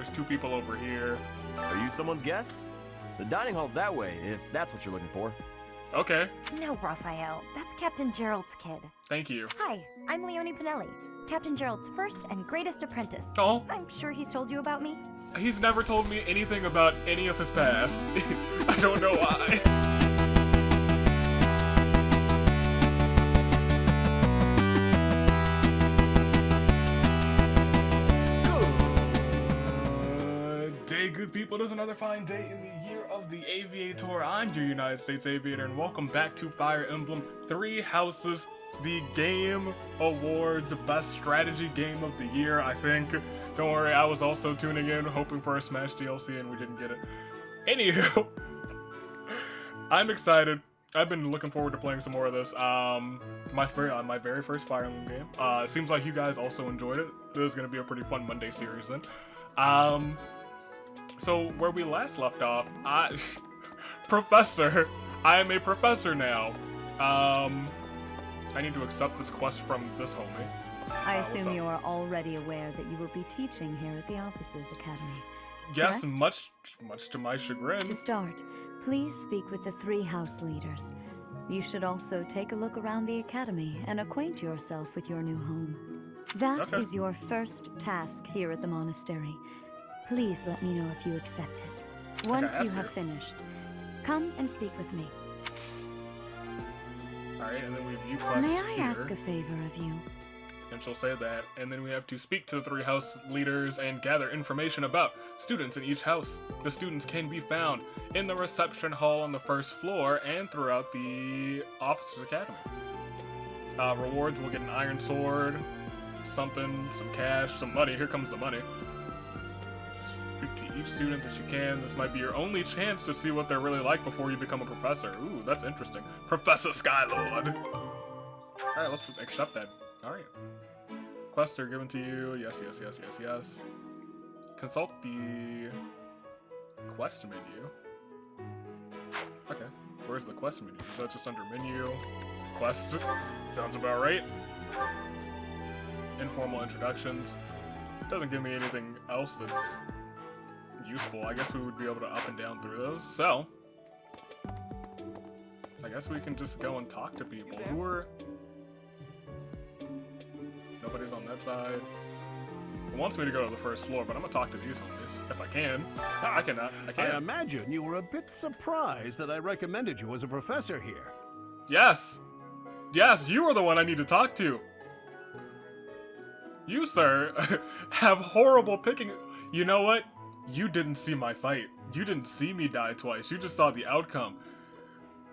There's 2 people over here. Are you someone's guest? The dining hall's that way, if that's what you're looking for. Okay. No, Raphael. That's Captain Gerald's kid. Thank you. Hi, I'm Leonie Pinelli, Captain Gerald's first and greatest apprentice. Oh. I'm sure he's told you about me. He's never told me anything about any of his past. I don't know why. Good day, good people. It is another fine day in the year of the Aviator. I'm your United States Aviator, and welcome back to Fire Emblem 3 Houses, the Game Awards Best Strategy Game of the Year, I think. Don't worry, I was also tuning in, hoping for a Smash DLC, and we didn't get it. Anywho, I'm excited. I've been looking forward to playing some more of this. My very first Fire Emblem game. It seems like you guys also enjoyed it. This is going to be a pretty fun Monday series then. So where we last left off, Professor, I am a professor now. I need to accept this quest from this homie. I assume you are already aware that you will be teaching here at the Officers Academy. Yes, correct? much to my chagrin. To start, please speak with the 3 house leaders. You should also take a look around the academy and acquaint yourself with your new home. That is your first task here at the monastery. Please let me know if you accept it. Once you have finished, come and speak with me. Alright, and then we view quests May I here. ask a favor of you? And she'll say that, and then we have to speak to the 3 house leaders and gather information about students in each house. The students can be found in the reception hall on the 1st floor and throughout the Officers Academy. Rewards, we'll get an iron sword, something, some cash, some money. Here comes the money. Speak to each student that you can. This might be your only chance to see what they're really like before you become a professor. Ooh, that's interesting. Professor Skylord! Alright, let's accept that. Alright. Quests are given to you. Yes, yes, yes, yes, yes. Consult the quest menu. Okay. Where's the quest menu? Is that just under menu? Quest? Sounds about right. Informal introductions. Doesn't give me anything else that's useful. I guess we would be able to up and down through those. So, I guess we can just go and talk to people. Who are... Nobody's on that side. It wants me to go to the 1st floor, but I'm gonna talk to these homies if I can. I cannot. I can't. I imagine you were a bit surprised that I recommended you as a professor here. Yes! Yes, you are the one I need to talk to! You, sir, have horrible picking. You know what? You didn't see my fight. You didn't see me die twice. You just saw the outcome.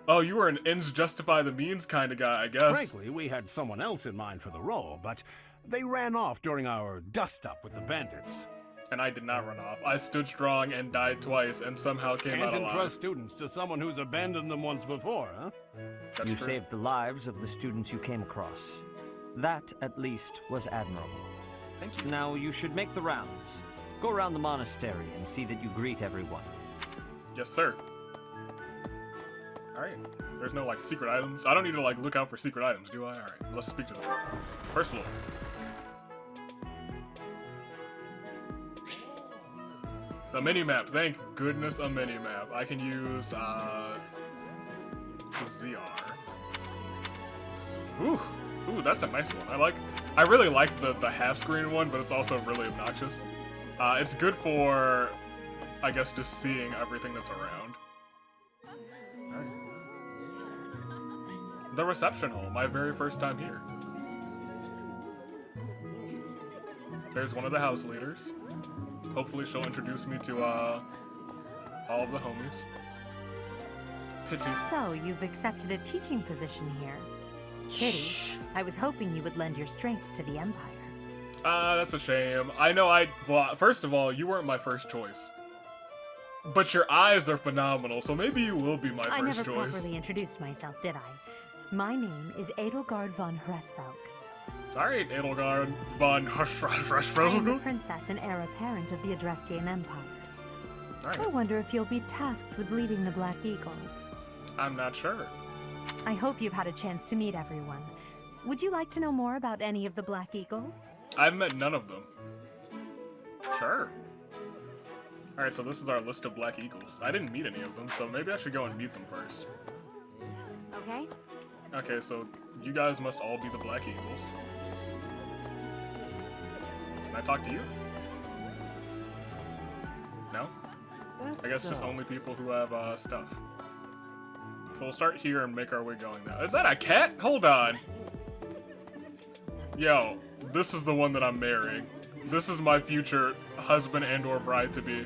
Oh, you were an ends justify the means kind of guy, I guess. Frankly, we had someone else in mind for the role, but they ran off during our dust-up with the bandits. And I did not run off. I stood strong and died twice and somehow came out alive. Can't entrust students to someone who's abandoned them once before, huh? That's You true. saved the lives of the students you came across. That, at least, was admirable. Thank you. Now you should make the rounds. Go around the monastery and see that you greet everyone. Yes, sir. Alright. There's no, like, secret items. I don't need to, like, look out for secret items, do I? Alright, let's speak to them. 1st floor. The mini-map. Thank goodness a mini-map. I can use, ZR. Ooh. Ooh, that's a nice one. I really like the half-screen one, but it's also really obnoxious. It's good for, I guess, just seeing everything that's around. Alright. The reception hall, my very first time here. There's one of the house leaders. Hopefully she'll introduce me to, all of the homies. Pity. So, you've accepted a teaching position here. Pity. I was hoping you would lend your strength to the Empire. That's a shame. I know well, first of all, you weren't my first choice. But your eyes are phenomenal, so maybe you will be my I first never choice. properly introduced myself, did I? My name is Edelgard von Hresvelk. Alright, Edelgard von I am the Hushrush. princess and heir apparent of the Adrestian Empire. I Alright, wonder if you'll be tasked with leading the Black Eagles. I'm not sure. I hope you've had a chance to meet everyone. Would you like to know more about any of the Black Eagles? I've met none of them. Sure. Alright, so this is our list of Black Eagles. I didn't meet any of them, so maybe I should go and meet them first. Okay? Okay, so you guys must all be the Black Eagles. Can I talk to you? No? I guess just only people who have stuff. So we'll start here and make our way going now. Is that a cat? Hold on. Yo, this is the one that I'm marrying. This is my future husband and or bride to be.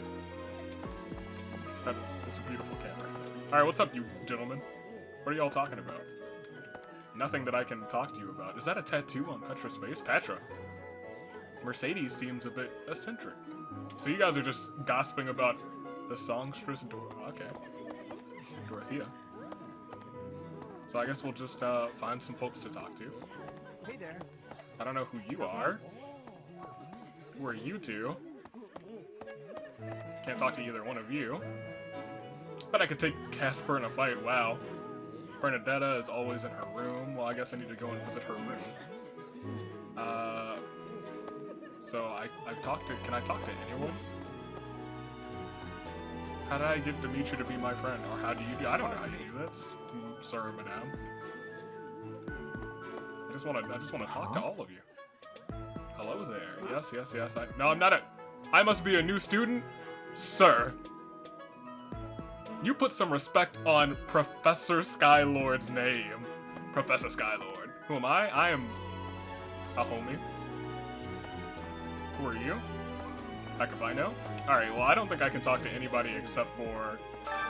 That's a beautiful cat right there. Alright, what's up, you gentlemen? What are y'all talking about? Nothing that I can talk to you about. Is that a tattoo on Petra's face? Petra. Mercedes seems a bit eccentric. So you guys are just gossiping about the songstress Okay. Dorothea. So I guess we'll just find some folks to talk to. Hey there. I don't know who you are. Who are you two? Can't talk to either one of you. But I could take Casper in a fight, wow. Bernadetta is always in her room. Well, I guess I need to go and visit her room. So I've talked to, can I talk to anyone? How did I get Dimitri to be my friend? Or how do you do, I don't know how you do that, sir or madame. I just wanna talk to all of you. Hello there. Yes, yes, yes. No, I'm not I must be a new student? Sir. You put some respect on Professor Skylord's name. Professor Skylord. Who am I? I am a homie. Who are you? Heck if I know. Alright, well I don't think I can talk to anybody except for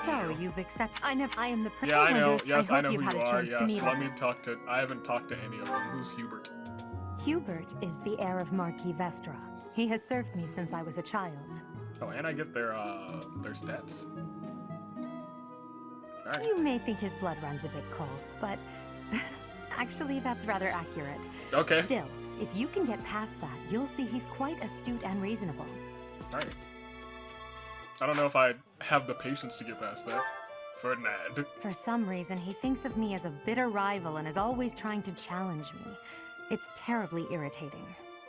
So you've accepted. I am the Yeah, I know. wonder if- Yes, I hope know you've who had you a are. chance to Yes, meet let him. me talk to. I haven't talked to any of them. Who's Hubert? Hubert is the heir of Marquis Vestra. He has served me since I was a child. Oh, and I get their stats. Alright. You may think his blood runs a bit cold, but actually that's rather accurate. Okay. Still, if you can get past that, you'll see he's quite astute and reasonable. Alright. I don't know if I have the patience to get past that. Ferdinand. For some reason, he thinks of me as a bitter rival and is always trying to challenge me. It's terribly irritating.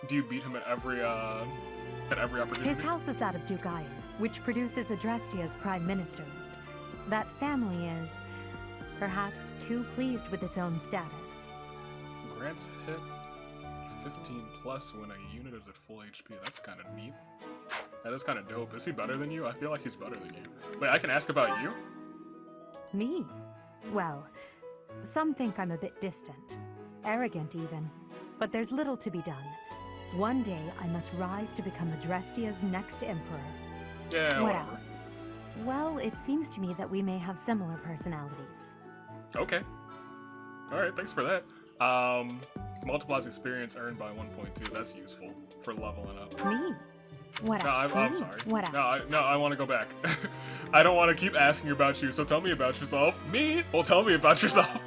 Do you beat him at every opportunity? His house is that of Duke Iron, which produces Adrestia's prime ministers. That family is, perhaps, too pleased with its own status. Grants hit 15 plus when a unit is at full HP. That's kind of neat. That is kind of dope. Is he better than you? I feel like he's better than you. Wait, I can ask about you? Me? Well, some think I'm a bit distant. Arrogant, even. But there's little to be done. One day, I must rise to become Adrestia's next emperor. Yeah, What whatever. else? Well, it seems to me that we may have similar personalities. Okay. Alright, thanks for that. Multiplies experience earned by 1.2. That's useful for leveling up. Me? What No, else? I'm sorry. What else? No, I want to go back. I don't want to keep asking about you, so tell me about yourself. Me? Well, tell me about yourself.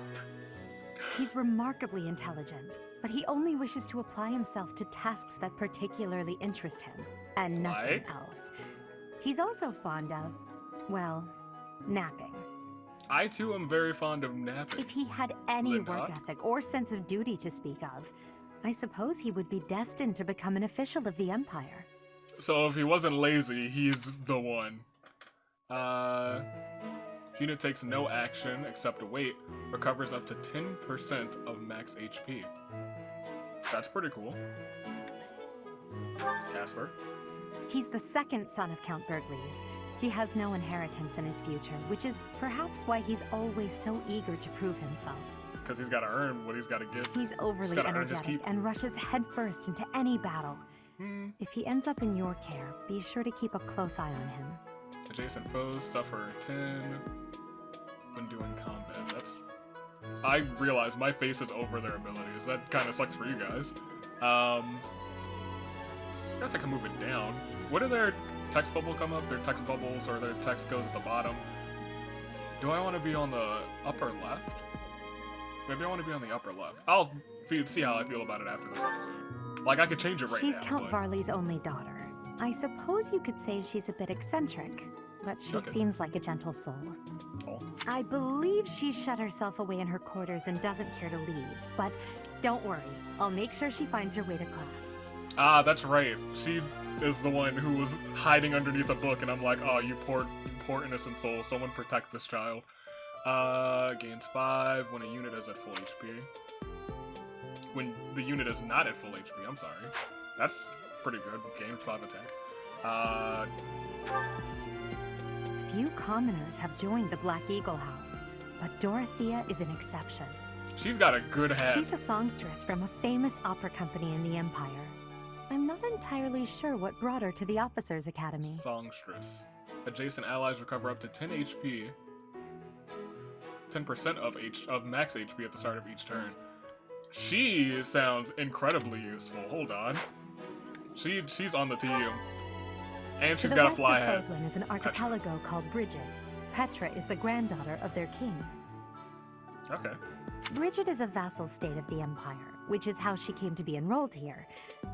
He's remarkably intelligent, but he only wishes to apply himself to tasks that particularly interest him, and nothing Like? else. He's also fond of, well, napping. I too am very fond of napping. If he had any Would work not? ethic or sense of duty to speak of, I suppose he would be destined to become an official of the Empire. So if he wasn't lazy, he's the one. Unit takes no action except to wait, recovers up to 10% of max HP. That's pretty cool. Casper. He's the second son of Count Burgleys. He has no inheritance in his future, which is perhaps why he's always so eager to prove himself. Because he's got to earn what he's got to get. He's overly gotta earn his energetic keep. and rushes headfirst into any battle. Hmm. If he ends up in your care, be sure to keep a close eye on him. Adjacent foes suffer 10 when doing combat. That's... I realize my face is over their abilities. That kind of sucks for you guys. I guess I can move it down. What do their text bubble come up? Their text bubbles or their text goes at the bottom. Do I want to be on the upper left? Maybe I want to be on the upper left. I'll see how I feel about it after this episode. Like, I could change it right She's now. Count but... Varley's only daughter. I suppose you could say she's a bit eccentric, but she Okay. seems like a gentle soul. Oh. I believe she shut herself away in her quarters and doesn't care to leave, but don't worry. I'll make sure she finds her way to class. Ah, that's right. She is the one who was hiding underneath a book, and I'm like, oh, you poor innocent soul. Someone protect this child. Gains 5 when a unit is at full HP. When the unit is not at full HP, I'm sorry. That's pretty good. Gain 5 attack. Few commoners have joined the Black Eagle House, but Dorothea is an exception. She's got a good head. She's a songstress from a famous opera company in the Empire. I'm not entirely sure what brought her to the Officers' Academy. Songstress. Adjacent allies recover up to 10 HP. 10% of max HP at the start of each turn. She sounds incredibly useful. Hold on. She's on the team. And she's got a fly hat. To the west of Hoagland is an archipelago called Bridget. Petra is the granddaughter of their king. Okay. Bridget is a vassal state of the Empire, which is how she came to be enrolled here.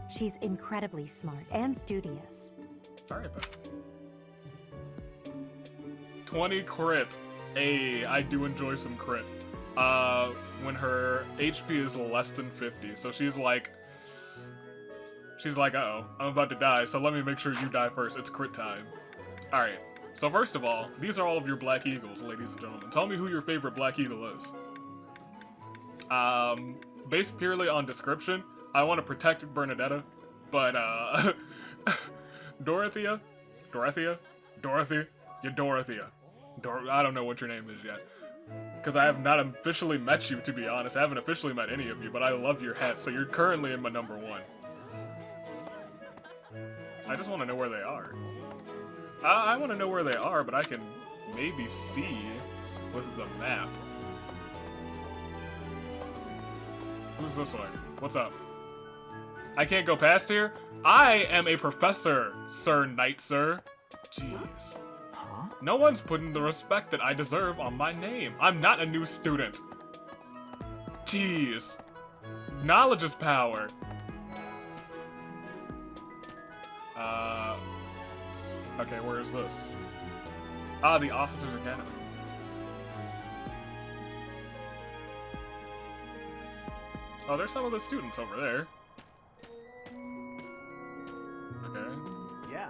She's incredibly smart and studious. Alright then. 20 crit. Hey, I do enjoy some crit. When her HP is less than 50, so she's like, uh-oh, I'm about to die, so let me make sure you die first. It's crit time. Alright, so first of all, these are all of your Black Eagles, ladies and gentlemen. Tell me who your favorite Black Eagle is. Based purely on description, I want to protect Bernadetta, but, Dorothea, you're Dorothea. I don't know what your name is yet. Because I have not officially met you, to be honest. I haven't officially met any of you, but I love your hat, so you're currently in my number 1. I just want to know where they are. I want to know where they are, but I can maybe see with the map. Who's this way? What's up? I can't go past here? I am a professor, Sir Knight, sir. Jeez. Huh? No one's putting the respect that I deserve on my name. I'm not a new student. Jeez. Knowledge is power. Okay, where is this? Ah, the Officers' Academy. Oh, there's some of the students over there. Okay. Yeah.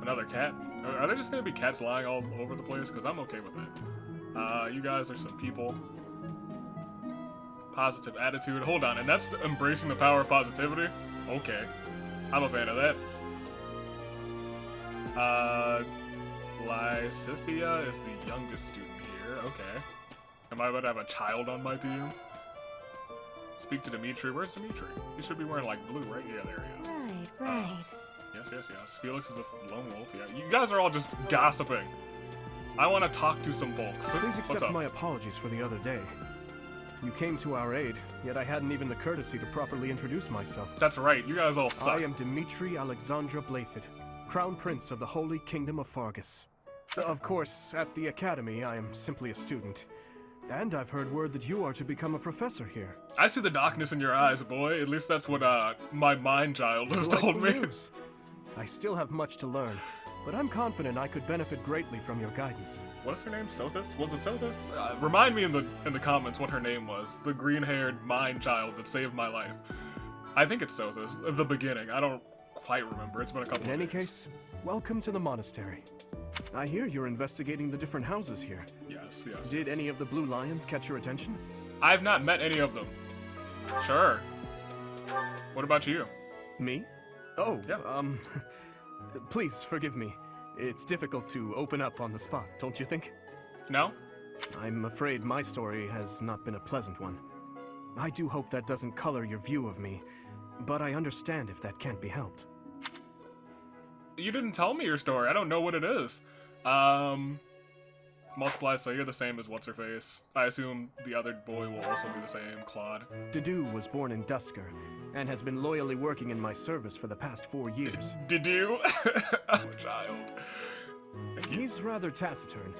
Another cat. Are there just gonna be cats lying all over the place? Because I'm okay with it. You guys are some people. Positive attitude. Hold on, and that's embracing the power of positivity? Okay. I'm a fan of that. Lysithia is the youngest student here. Okay. Am I about to have a child on my team? Speak to Dimitri. Where's Dimitri? He should be wearing, like, blue, right? Yeah, there he is. Right. Yes. Felix is a lone wolf. Yeah, you guys are all just gossiping. I want to talk to some folks. Please What's accept up? my apologies for the other day. You came to our aid, yet I hadn't even the courtesy to properly introduce myself. That's right. You guys all suck. I am Dimitri Alexandra Blaiffid, Crown Prince of the Holy Kingdom of Fargus. Of course, at the Academy, I am simply a student. And I've heard word that you are to become a professor here. I see the darkness in your eyes, boy. At least that's what my mind child has told me. News. I still have much to learn, but I'm confident I could benefit greatly from your guidance. What is her name? Sothis? Was it Sothis? Remind me in the comments what her name was. The green-haired mind child that saved my life. I think it's Sothis. The beginning. I don't quite remember. It's been a couple of In any days. case, welcome to the monastery. I hear you're investigating the different houses here. Yes. Did any of the Blue Lions catch your attention? I've not met any of them. Sure. What about you? Me? Oh, Yeah. Please forgive me. It's difficult to open up on the spot, don't you think? No? I'm afraid my story has not been a pleasant one. I do hope that doesn't color your view of me, but I understand if that can't be helped. You didn't tell me your story. I don't know what it is. Multiply, so you're the same as What's-Her-Face. I assume the other boy will also be the same, Claude. Dedu was born in Dusker, and has been loyally working in my service for the past 4 years. Did you? I'm a child. Thank you. He's rather taciturn,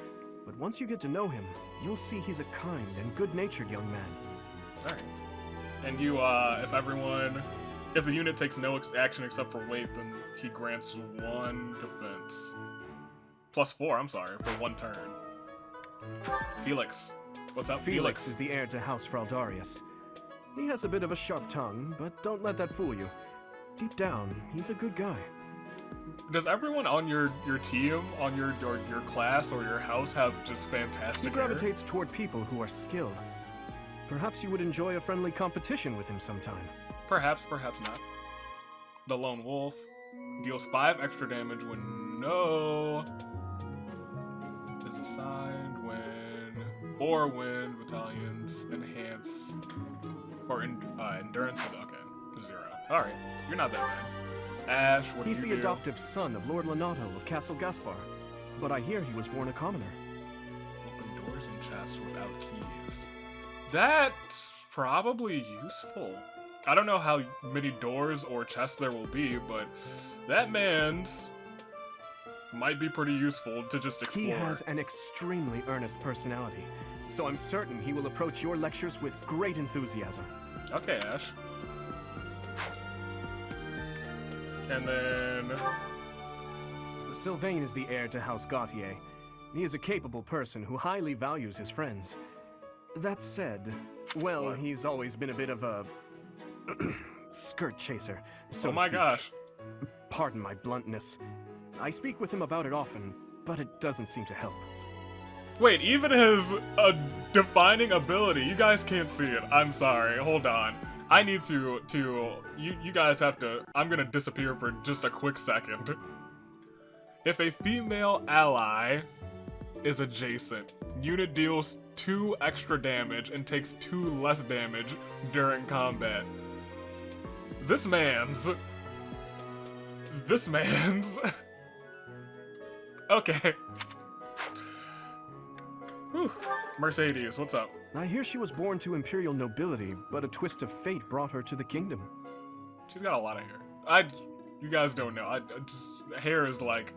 but once you get to know him, you'll see he's a kind and good-natured young man. Alright. And you, if the unit takes no action except for wait, then he grants 1 defense. +4, I'm sorry, for 1 turn. Felix. What's up, Felix Felix? is the heir to House Fraldarius. He has a bit of a sharp tongue, but don't let that fool you. deep down, he's a good guy. Does everyone on your team, on your class or your house have just fantastic He hair? gravitates toward people who are skilled. Perhaps you would enjoy a friendly competition with him sometime. Perhaps, perhaps not. The Lone Wolf deals 5 extra damage when no is assigned when battalions enhance or endurance is okay. 0. All right, you're not that bad. Ash, what He's do the you do? adoptive son of Lord Lonato of Castle Gaspar, but I hear he was born a commoner. Open doors and chests without keys. That's probably useful. I don't know how many doors or chests there will be, but that man's might be pretty useful to just explore. He has an extremely earnest personality, so I'm certain he will approach your lectures with great enthusiasm. Okay, Ash. And then... Sylvain is the heir to House Gautier. He is a capable person who highly values his friends. That said, well, What? he's always been a bit of a... skirt chaser, so oh to my speak. gosh. Pardon my bluntness. I speak with him about it often, but it doesn't seem to help. Wait, even his defining ability, you guys can't see it. I'm sorry, hold on. I need to you guys have to, I'm gonna disappear for just a quick second. If a female ally is adjacent, unit deals 2 extra damage and takes 2 less damage during combat. This man's... Okay. Whew. Mercedes, what's up? I hear she was born to imperial nobility, but a twist of fate brought her to the kingdom. She's got a lot of hair. You guys don't know. Hair is like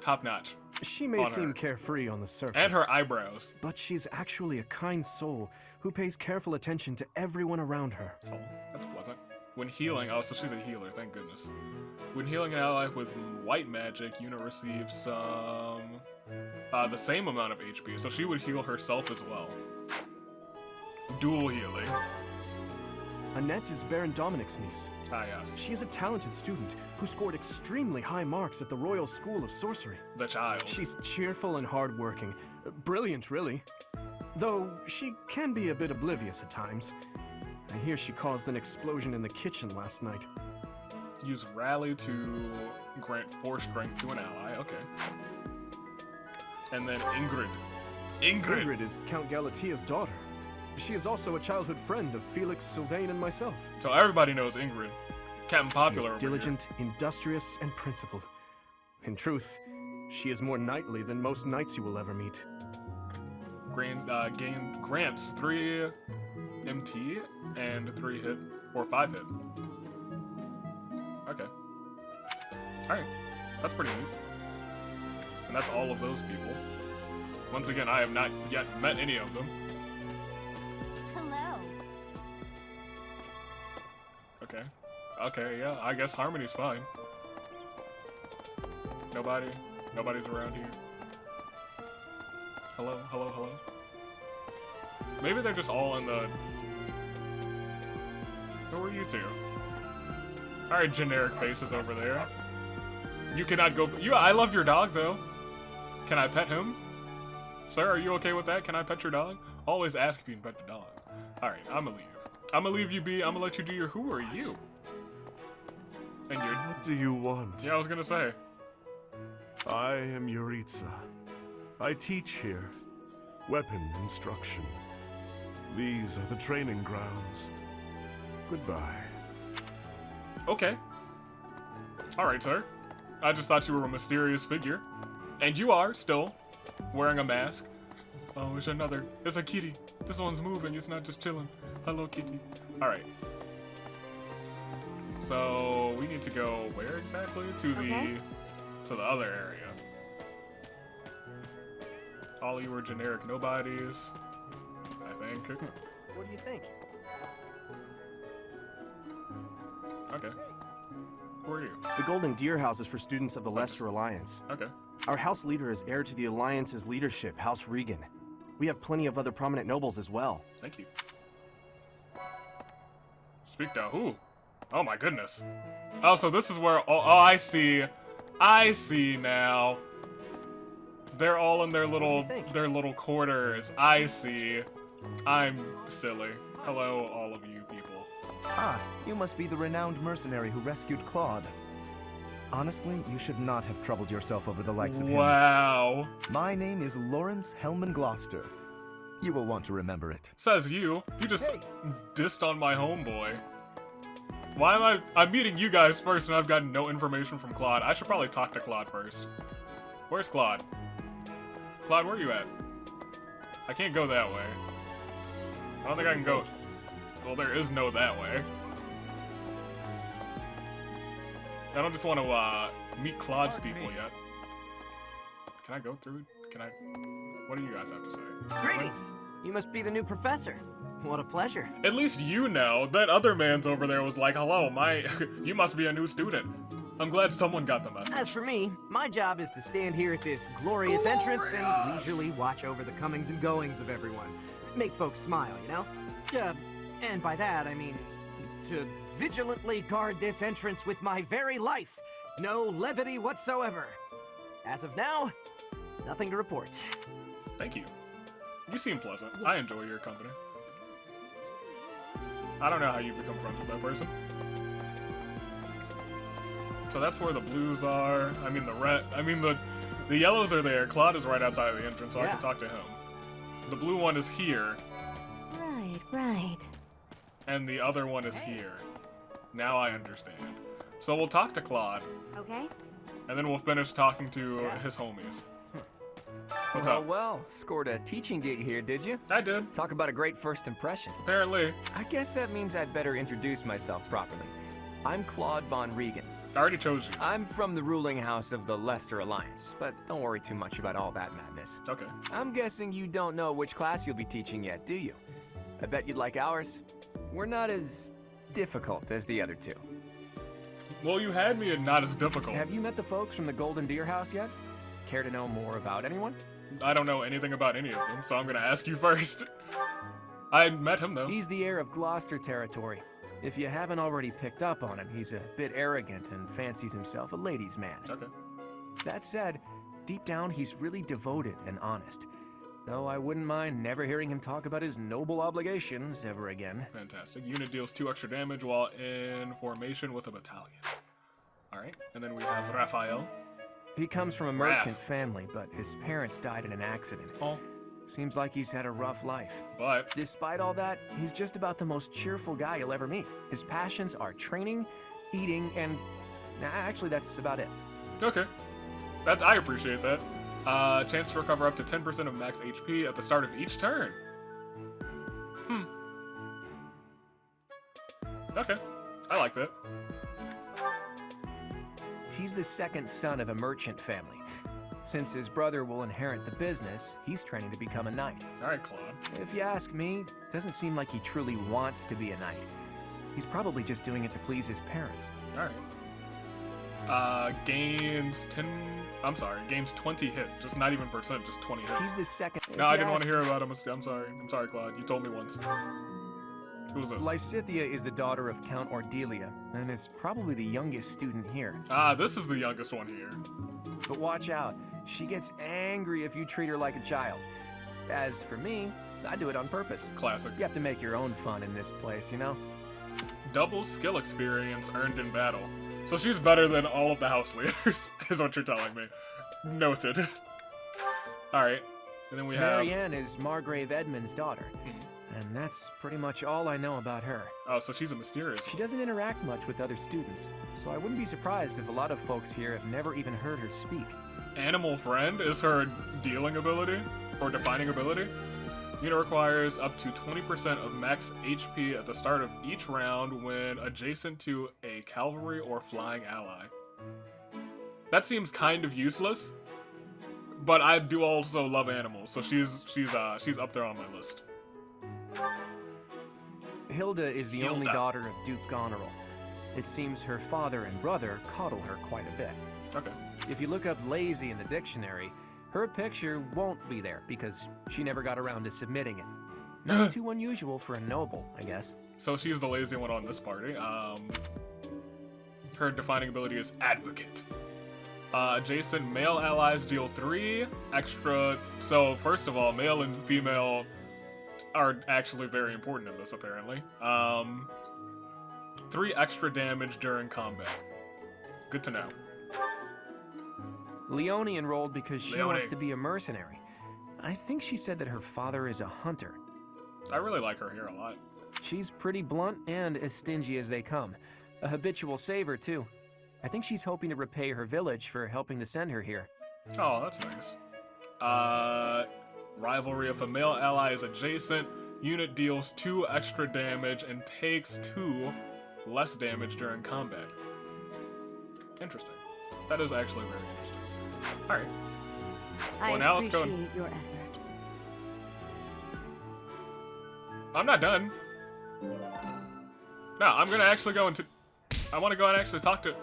top notch. She may On seem her. carefree on the surface. And her eyebrows. But she's actually a kind soul who pays careful attention to everyone around her. Oh, that's pleasant. When healing, oh, so she's a healer, thank goodness. When healing an ally with white magic, unit receives some... the same amount of HP, so she would heal herself as well. Dual healing. Annette is Baron Dominic's niece. Ah, yes. She is a talented student who scored extremely high marks at the Royal School of Sorcery. The child. She's cheerful and hardworking. Brilliant, really. Though she can be a bit oblivious at times. I hear she caused an explosion in the kitchen last night. Use Rally to grant 4 strength to an ally, okay. And then Ingrid. Ingrid is Count Galatia's daughter. She is also a childhood friend of Felix, Sylvain, and myself. So everybody knows Ingrid. Captain Popular She over is diligent, industrious, and principled. In truth, she is more knightly than most knights you will ever meet. Here. Grants 3 MT and 3 hit, or 5 hit. Okay. Alright, that's pretty neat. And that's all of those people. Once again, I have not yet met any of them. Hello. Okay. Okay, yeah, I guess Harmony's fine. Nobody's around here. Hello, hello, hello. Maybe they're just all in the... Who are you two? Alright, generic faces over there. You cannot go... I love your dog, though. Can I pet him? Sir, are you okay with that? Can I pet your dog? Always ask if you can pet the dog. Alright, I'm gonna leave. I'm gonna leave you be. I'm gonna let you do your who are you? And you're... What do you want? Yeah, I was gonna say. I am Yuritsa. I teach here. Weapon instruction. These are the training grounds. Goodbye. Okay. Alright, sir. I just thought you were a mysterious figure. And you are, still, wearing a mask. Oh, it's another. It's a kitty. This one's moving, it's not just chilling. Hello, kitty. Alright. So, we need to go where exactly? To the other area. All you were generic nobodies, I think. What do you think? Okay. Who are you? The Golden Deer House is for students of the Leicester Alliance. Okay. Our house leader is heir to the Alliance's leadership, House Regan. We have plenty of other prominent nobles as well. Thank you. Speak to who? Oh my goodness. Oh, so this is where, oh, I see. I see now. They're all in their little quarters. I see. I'm silly. Hello, all of you people. Ah, you must be the renowned mercenary who rescued Claude. Honestly, you should not have troubled yourself over the likes of him. Wow. My name is Lawrence Hellman Gloucester. You will want to remember it. Says you. You just dissed on my homeboy. Why am I'm meeting you guys first and I've gotten no information from Claude. I should probably talk to Claude first. Where's Claude? Claude, where are you at? I can't go that way. I don't think I can go. Well, there is no that way. I don't just want to meet Claude's people yet. Can I go through? Can I? What do you guys have to say? Greetings! You must be the new professor. What a pleasure. At least you know. That other man's over there was like, hello, you must be a new student. I'm glad someone got the message. As for me, my job is to stand here at this glorious entrance and leisurely watch over the comings and goings of everyone. Make folks smile, you know? And by that, I mean to vigilantly guard this entrance with my very life. No levity whatsoever. As of now, nothing to report. Thank you. You seem pleasant. Yes. I enjoy your company. I don't know how you become friends with that person. So that's where the blues are. I mean the yellows are there. Claude is right outside of the entrance, so I can talk to him. The blue one is here. Right. And the other one is here. Now I understand. So we'll talk to Claude. Okay. And then we'll finish talking to his homies. What's up? Well, scored a teaching gig here, did you? I did. Talk about a great first impression. Apparently. I guess that means I'd better introduce myself properly. I'm Claude von Regan. I already chose you. I'm from the ruling house of the Leicester Alliance, but don't worry too much about all that madness. Okay. I'm guessing you don't know which class you'll be teaching yet, do you? I bet you'd like ours. We're not as difficult as the other two. Well, you had me at not as difficult. Have you met the folks from the Golden Deer House yet? Care to know more about anyone? I don't know anything about any of them, so I'm gonna ask you first. I met him, though. He's the heir of Gloucester territory. If you haven't already picked up on it, he's a bit arrogant and fancies himself a ladies' man. Okay. That said, deep down he's really devoted and honest. Though I wouldn't mind never hearing him talk about his noble obligations ever again. Fantastic. Unit deals 2 extra damage while in formation with a battalion. Alright, and then we have Raphael. He comes from a merchant family, but his parents died in an accident. Oh. Seems like he's had a rough life. But despite all that, he's just about the most cheerful guy you'll ever meet. His passions are training, eating, and actually that's about it. Okay. I appreciate that. Chance to recover up to 10% of max HP at the start of each turn. Okay. I like that. He's the second son of a merchant family. Since his brother will inherit the business, he's training to become a knight. Alright, Claude. If you ask me, it doesn't seem like he truly wants to be a knight. He's probably just doing it to please his parents. Alright. Gains 20 hit. Just not even percent, just 20 hit. He's the second. No, I didn't want to hear about him. I'm sorry. I'm sorry, Claude. You told me once. Who's this? Lysithia is the daughter of Count Ordelia, and is probably the youngest student here. Ah, this is the youngest one here. But watch out. She gets angry if you treat her like a child. As for me, I do it on purpose. Classic. You have to make your own fun in this place, you know? Double skill experience earned in battle. So she's better than all of the house leaders, is what you're telling me. Noted. Alright. And then we have... Marianne is Margrave Edmund's daughter. And that's pretty much all I know about her. Oh, so she's a mysterious one. She doesn't interact much with other students, so I wouldn't be surprised if a lot of folks here have never even heard her speak. Animal Friend is her dealing ability, or defining ability. Unit requires up to 20% of max HP at the start of each round when adjacent to a cavalry or flying ally. That seems kind of useless, but I do also love animals, so she's up there on my list. Hilda is the only daughter of Duke Goneril. It seems her father and brother coddle her quite a bit. Okay. If you look up lazy in the dictionary, her picture won't be there because she never got around to submitting it. Not too unusual for a noble, I guess. So she's the lazy one on this party. Her defining ability is Advocate. Adjacent male allies deal 3 extra. So first of all, male and female are actually very important in this, apparently. 3 extra damage during combat. Good to know. Leone enrolled because she Leone. wants to be a mercenary. I think she said that her father is a hunter. I really like her here a lot. She's pretty blunt and as stingy as they come. A habitual saver, too. I think she's hoping to repay her village for helping to send her here. Oh, that's nice. Rivalry if a male ally is adjacent, unit deals 2 extra damage and takes 2 less damage during combat. Interesting. That is actually very interesting. Alright. Well, now let's go. Appreciate your effort. I'm not done. No, I'm gonna actually go into... I want to go and actually talk to...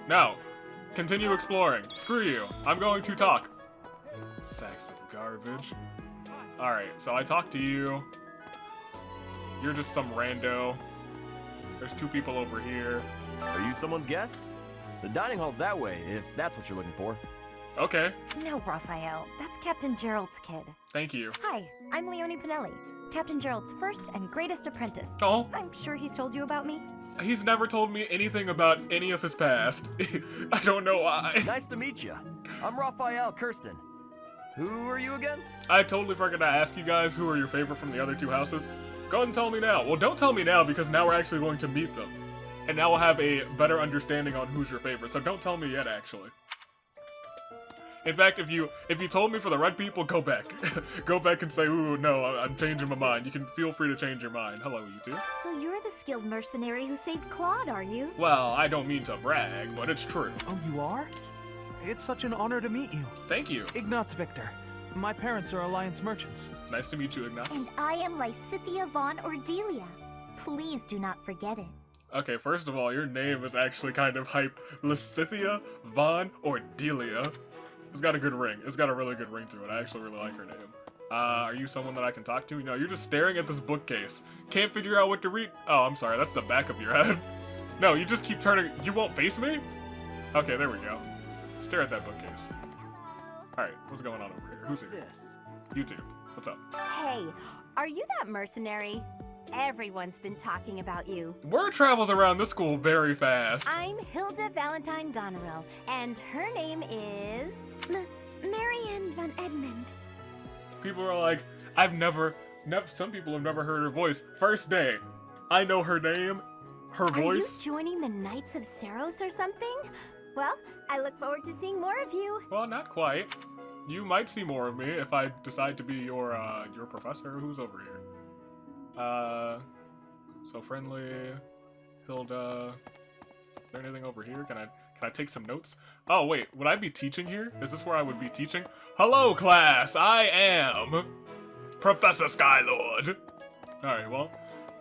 No. Continue exploring. Screw you. I'm going to talk. Sacks of garbage. Alright, so I talked to you. You're just some rando. There's 2 people over here. Are you someone's guest? The dining hall's that way, if that's what you're looking for. Okay. No, Raphael. That's Captain Gerald's kid. Thank you. Hi, I'm Leone Pinelli, Captain Gerald's first and greatest apprentice. Oh. I'm sure he's told you about me. He's never told me anything about any of his past. I don't know why. Nice to meet you. I'm Raphael Kirsten. Who are you again? I totally forgot to ask you guys who are your favorite from the other 2 houses. Go ahead and tell me now. Well, don't tell me now because now we're actually going to meet them. And now we'll have a better understanding on who's your favorite, so don't tell me yet, actually. In fact, if you told me for the red people, go back. Go back and say, ooh, no, I'm changing my mind. You can feel free to change your mind. Hello, you 2. So you're the skilled mercenary who saved Claude, are you? Well, I don't mean to brag, but it's true. Oh, you are? It's such an honor to meet you. Thank you. Ignatz Victor. My parents are Alliance merchants. Nice to meet you, Ignatz. And I am Lysithia von Ordelia. Please do not forget it. Okay, first of all, your name is actually kind of hype. Lysithia von Ordelia. It's got a good ring. It's got a really good ring to it. I actually really like her name. Are you someone that I can talk to? No, you're just staring at this bookcase. Can't figure out what to read. Oh, I'm sorry. That's the back of your head. No, you just keep turning. You won't face me? Okay, there we go. Stare at that bookcase. Alright, what's going on over here? Who's here? You 2. What's up? Hey, are you that mercenary? Everyone's been talking about you. Word travels around this school very fast. I'm Hilda Valentine Goneril, and her name is... Marianne von Edmund. People are like, I've never, some people have never heard her voice. First day, I know her name, her voice. Are you joining the Knights of Saros or something? Well, I look forward to seeing more of you. Well, not quite. You might see more of me if I decide to be your professor. Who's over here? So friendly, Hilda. Is there anything over here? Can I take some notes? Oh wait, would I be teaching here? Is this where I would be teaching? Hello class, I am Professor Skylord. Alright, well,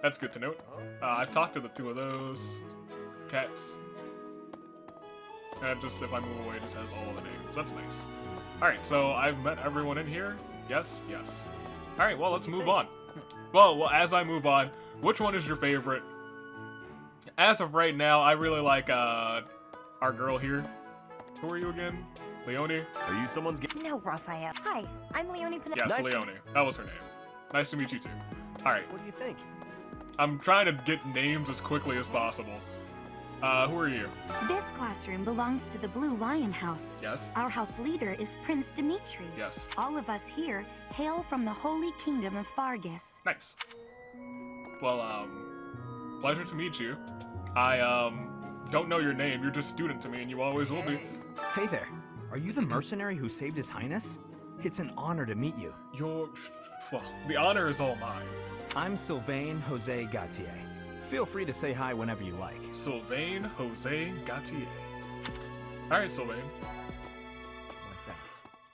that's good to note. I've talked to the 2 of those cats. And just, if I move away, it just has all of the names. That's nice. Alright, so I've met everyone in here. Yes, yes. Alright, well, let's move on. Well, as I move on, which one is your favorite? As of right now, I really like, our girl here. Who are you again? Leone? Are you someone's No, Raphael. Hi, I'm Leone Pinelli. Yes, Leone. That was her name. Nice to meet you 2. Alright. What do you think? I'm trying to get names as quickly as possible. Who are you? This classroom belongs to the Blue Lion House. Yes. Our house leader is Prince Dimitri. Yes. All of us here hail from the Holy Kingdom of Fargus. Nice. Well, pleasure to meet you. I, don't know your name. You're just student to me, and you always will be. Hey there. Are you the mercenary who saved His Highness? It's an honor to meet you. Well, the honor is all mine. I'm Sylvain Jose Gautier. Feel free to say hi whenever you like. Sylvain Jose Gautier. Alright, Sylvain.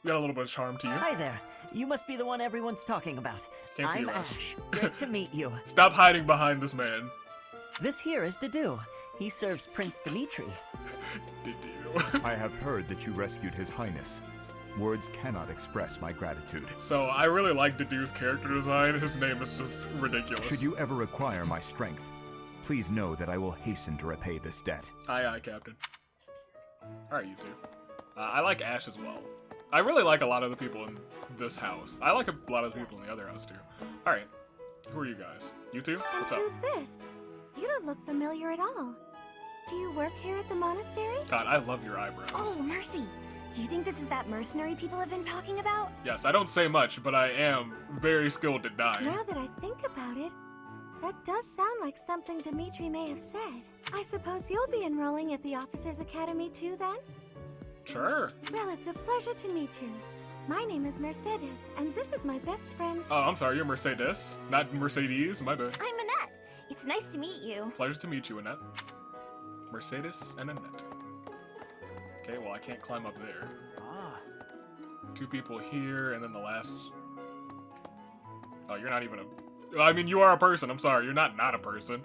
You got a little bit of charm to you. Hi there. You must be the one everyone's talking about. Can't see I'm you, Ash. Great to meet you. Stop hiding behind this man. This here is Dedu. He serves Prince Dimitri. Dedu. I have heard that you rescued His Highness. Words cannot express my gratitude. So I really like Dedue's character design. His name is just ridiculous. Should you ever require my strength, please know that I will hasten to repay this debt. Aye, aye, Captain. Alright, you two. I like Ash as well. I really like a lot of the people in this house. I like a lot of the people in the other house too. Alright, who are you guys? You two? What's up? Who's this? You don't look familiar at all. Do you work here at the monastery? God, I love your eyebrows. Oh, mercy. Do you think this is that mercenary people have been talking about? Yes, I don't say much, but I am very skilled at dying. Now that I think about it, that does sound like something Dimitri may have said. I suppose you'll be enrolling at the Officers Academy too, then? Sure. Well, it's a pleasure to meet you. My name is Mercedes, and this is my best friend. Oh, I'm sorry, you're Mercedes, not Mercedes, my bad. I'm Annette. It's nice to meet you. Pleasure to meet you, Annette. Mercedes and Annette. Okay, well, I can't climb up there. Ah. Two people here, and then the last... Oh, you're not even a... I mean, you are a person, I'm sorry. You're not a person.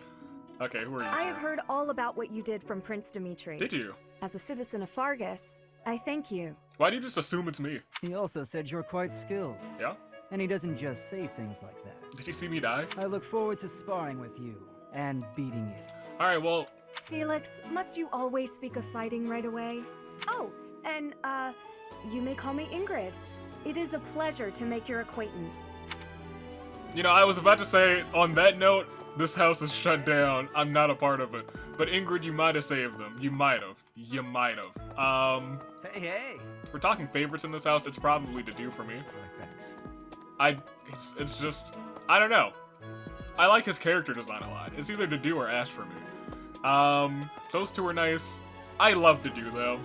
Okay, who are you I two? have heard all about what you did from Prince Dimitri. Did you? As a citizen of Fargus, I thank you. Why do you just assume it's me? He also said you're quite skilled. Yeah? And he doesn't just say things like that. Did you see me die? I look forward to sparring with you and beating you. Alright, well... Felix, must you always speak of fighting right away? Oh, and, you may call me Ingrid. It is a pleasure to make your acquaintance. You know, I was about to say, on that note, this house is shut down. I'm not a part of it. But Ingrid, you might have saved them. You might have. You might have. Hey. We're talking favorites in this house. It's probably Dedue for me. Thanks. It's just, I don't know. I like his character design a lot. It's either Dedue or Ash for me. Those two are nice. I love Dedue though,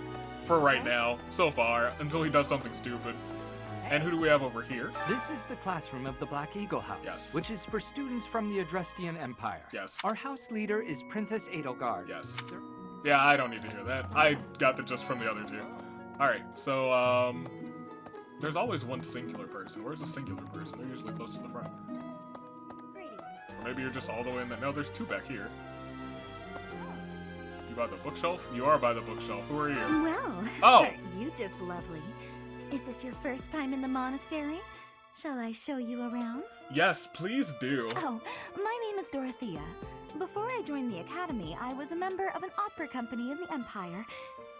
for right now, so far, until he does something stupid. And who do we have over here? This is the classroom of the Black Eagle House, which is for students from the Adrestian Empire. Yes. Our house leader is Princess Edelgard. Yes. Yeah, I don't need to hear that. I got the gist from the other two. Alright, so, there's always one singular person. Where's the singular person? They're usually close to the front. Or maybe you're just all the way in there. No, there's two back here. You by the bookshelf? You are by the bookshelf. Who are you? Well, Oh! aren't you just lovely? Is this your first time in the monastery? Shall I show you around? Yes, please do. Oh, my name is Dorothea. Before I joined the academy, I was a member of an opera company in the Empire.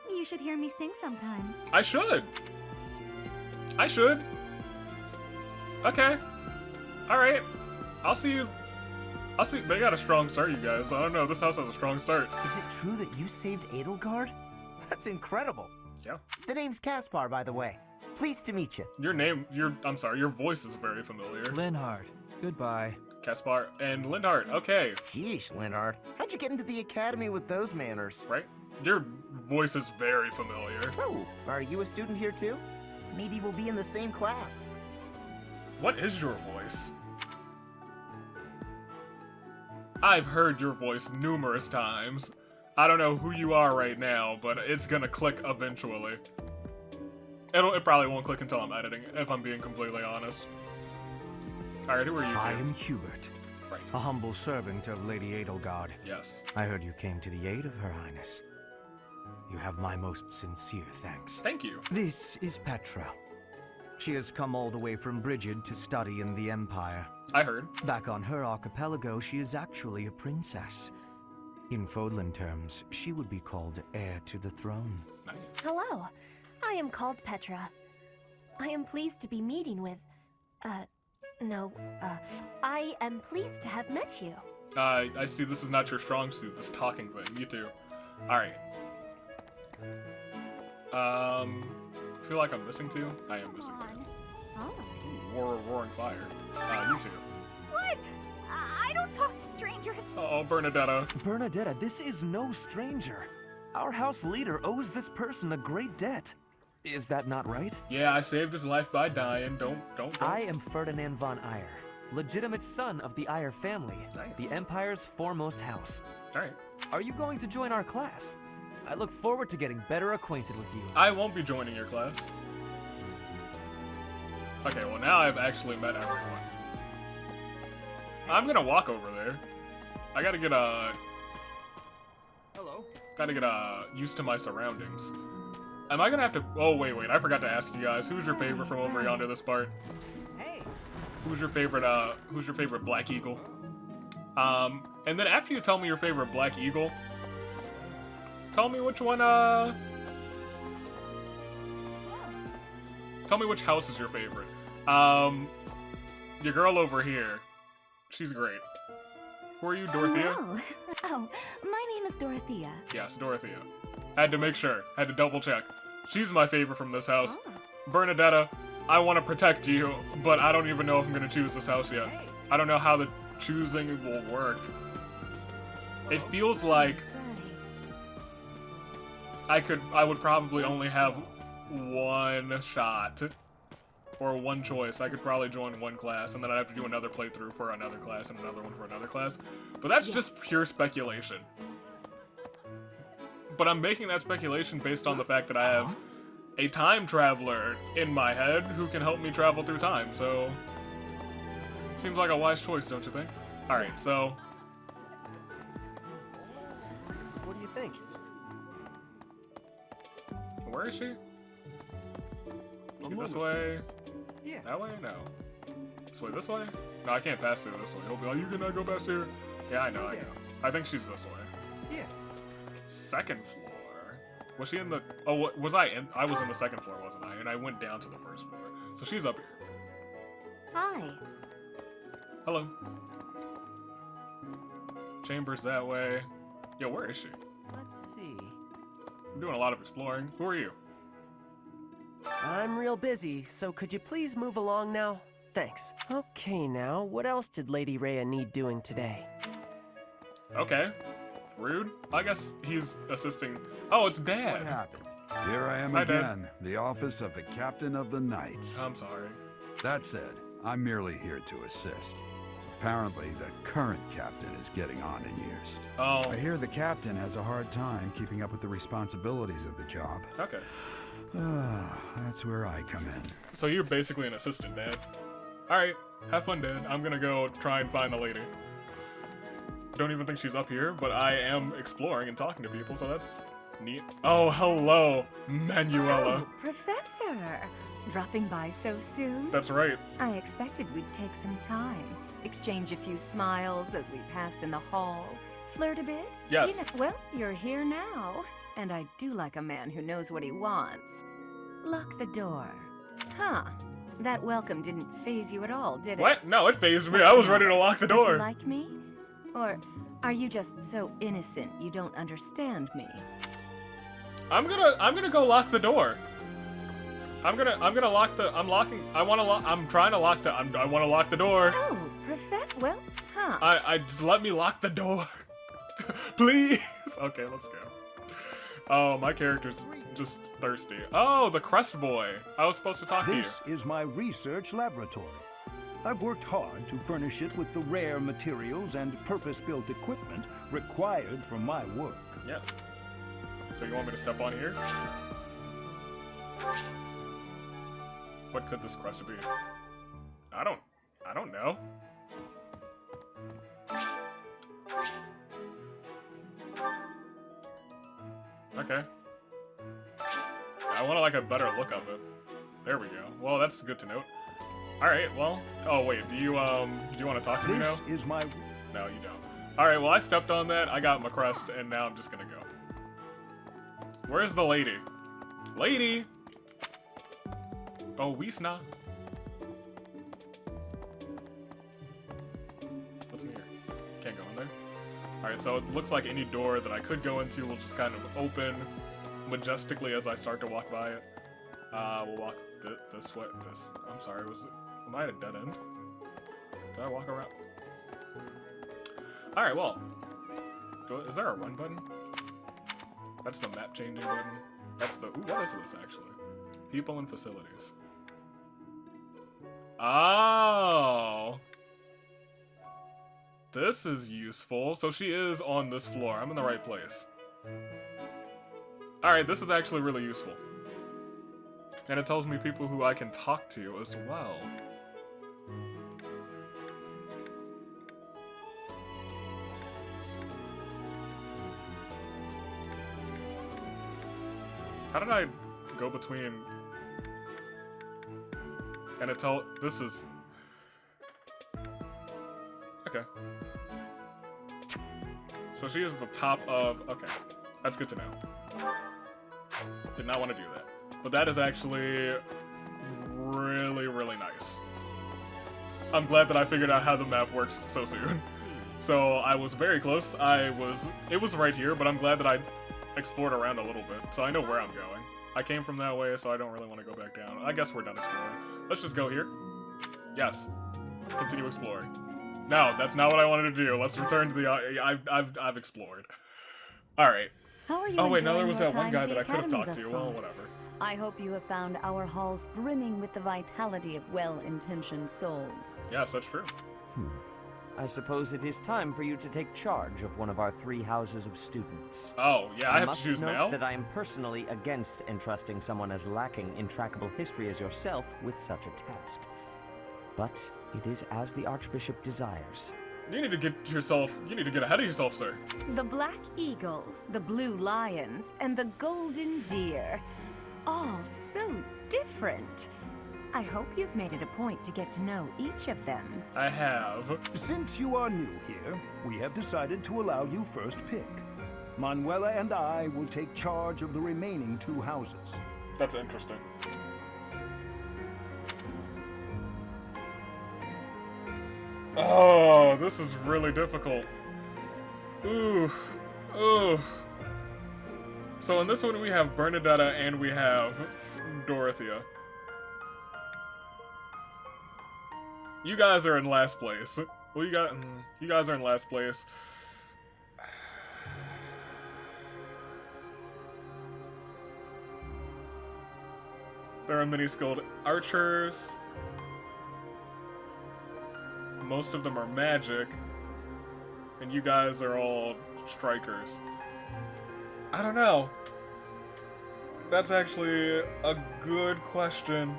You should hear me sing sometime. I should. I should. Okay. Alright. I'll see you. They got a strong start, you guys. I don't know. This house has a strong start. Is it true that you saved Edelgard? That's incredible. Yeah. The name's Caspar, by the way. Pleased to meet you. I'm sorry, your voice is very familiar. Linhart. Goodbye. Caspar and Linhart. Okay. Sheesh, Linhart. How'd you get into the academy with those manners? Right? Your voice is very familiar. So, are you a student here too? Maybe we'll be in the same class. What is your voice? I've heard your voice numerous times. I don't know who you are right now, but it's gonna click eventually. It probably won't click until I'm editing, if I'm being completely honest. Alright, who are you two? I am Hubert, right. a humble servant of Lady Edelgard. Yes. I heard you came to the aid of Her Highness. You have my most sincere thanks. Thank you. This is Petra. She has come all the way from Brigid to study in the Empire. I heard. Back on her archipelago, she is actually a princess. In Fodlan terms, she would be called heir to the throne. Nice. Hello. I am called Petra. I am pleased to be meeting with... I am pleased to have met you. I see this is not your strong suit, this talking thing. You too. Alright. I feel like I'm missing two. I am missing two. Oh. Roaring fire. You two. What? I don't talk to strangers. Oh, Bernadetta. Bernadetta, this is no stranger. Our house leader owes this person a great debt. Is that not right? Yeah, I saved his life by dying. Don't. I am Ferdinand von Eyre, legitimate son of the Eyre family, the Empire's foremost house. Alright. Are you going to join our class? I look forward to getting better acquainted with you. I won't be joining your class. Okay, well now I've actually met everyone. I'm gonna walk over there. I gotta get Hello. Gotta get used to my surroundings. Am I gonna have to? Oh wait, I forgot to ask you guys. Who's your favorite from over yonder this part? Hey. Who's your favorite? Who's your favorite Black Eagle? And then after you tell me your favorite Black Eagle, tell me which one. Tell me which house is your favorite. Your girl over here, she's great. Who are you, Dorothea? Oh, my name is Dorothea. Yes, Dorothea. Had to make sure. Had to double check. She's my favorite from this house. Bernadetta, I want to protect you, but I don't even know if I'm going to choose this house yet. I don't know how the choosing will work. It feels like I would probably only have one shot. Or one choice. I could probably join one class, and then I'd have to do another playthrough for another class, and another one for another class. But that's just pure speculation. But I'm making that speculation based on the fact that I have a time traveler in my head who can help me travel through time, so... Seems like a wise choice, don't you think? Alright, so... What do you think? Where is she? This way? Yes. That way? No. This way? No, I can't pass through this way. He'll be like, you cannot go past here. Yeah, I know. I think she's this way. Yes. Second floor. Was she in the... Oh, what, was I in... I was in the second floor, wasn't I? And I went down to the first floor. So she's up here. Hi. Hello. Chambers that way. Yo, where is she? Let's see. I'm doing a lot of exploring. Who are you? I'm real busy, so could you please move along now? Thanks. Okay, now, what else did Lady Rhea need doing today? Okay. Rude. I guess he's assisting. Oh, it's Dad. What happened? Here I am Hi, again, Dad. the office of the Captain of the Knights. I'm sorry. That said, I'm merely here to assist. Apparently, the current captain is getting on in years. Oh. I hear the captain has a hard time keeping up with the responsibilities of the job. Okay. That's where I come in. So you're basically an assistant, Dad. Alright, have fun, Dad. I'm gonna go try and find the lady. Don't even think she's up here, but I am exploring and talking to people, so that's neat. Oh, hello, Manuela. Oh, Professor! Dropping by so soon? That's right. I expected we'd take some time, exchange a few smiles as we passed in the hall, flirt a bit. Yes. Well, you're here now. And I do like a man who knows what he wants. Lock the door. Huh. That welcome didn't faze you at all, did it? What? No, it fazed me. I was ready to lock the door. You like me? Or are you just so innocent you don't understand me? I'm gonna go lock the door. I'm trying to lock the door. Oh, well, huh. I just let me lock the door. Please. Okay, let's go. Oh, my character's just thirsty. Oh, the crust boy. I was supposed to talk to you. This is my research laboratory. I've worked hard to furnish it with the rare materials and purpose-built equipment required for my work. Yes. So you want me to step on here? What could this crust be? I don't know. Okay. I want like a better look of it. There we go. Well, that's good to note. All right. Well. Oh wait. Do you want to talk to me now? This is my. No, you don't. All right. Well, I stepped on that. I got my crust, and now I'm just gonna go. Where's the lady? Lady. Oh, Wiesna. What's in here? Can't go in there. Alright, so it looks like any door that I could go into will just kind of open majestically as I start to walk by it. We'll walk this way. I'm sorry, am I at a dead end? Did I walk around? Alright, well. Is there a run button? That's the map changing button. That's the, ooh, what is this actually? People and facilities. Oh! This is useful. So she is on this floor. I'm in the right place. Alright, this is actually really useful. And it tells me people who I can talk to as well. go between. And this is. Okay. So she is the top of. Okay. That's good to know. Did not want to do that. But that is actually really, really nice. I'm glad that I figured out how the map works so soon. So I was very close. It was right here, but I'm glad that I explored around a little bit, so I know where I'm going. I came from that way, so I don't really want to go back down. I guess we're done exploring. Let's just go here. Yes. Continue exploring. No, that's not what I wanted to do. Let's return to the. I've explored. All right. How are you Oh wait, no, there enjoying was your that one time guy at the that I could have academy talked thus to. Well, far? whatever. I hope you have found our halls brimming with the vitality of well-intentioned souls. Yes, that's true. I suppose it is time for you to take charge of one of our 3 houses of students. Oh, yeah, I have to choose now? now? Must note that I am personally against entrusting someone as lacking in trackable history as yourself with such a task. But it is as the Archbishop desires. You need to get ahead of yourself, sir. The Black Eagles, the Blue Lions, and the Golden Deer. All so different. I hope you've made it a point to get to know each of them. I have. Since you are new here, we have decided to allow you first pick. Manuela and I will take charge of the remaining 2 houses. That's interesting. Oh, this is really difficult. Oof. Oof. So in this one we have Bernadetta and we have Dorothea. You guys are in last place. Well, you guys are in last place. There are many skilled archers. Most of them are magic. And you guys are all strikers. I don't know. That's actually a good question.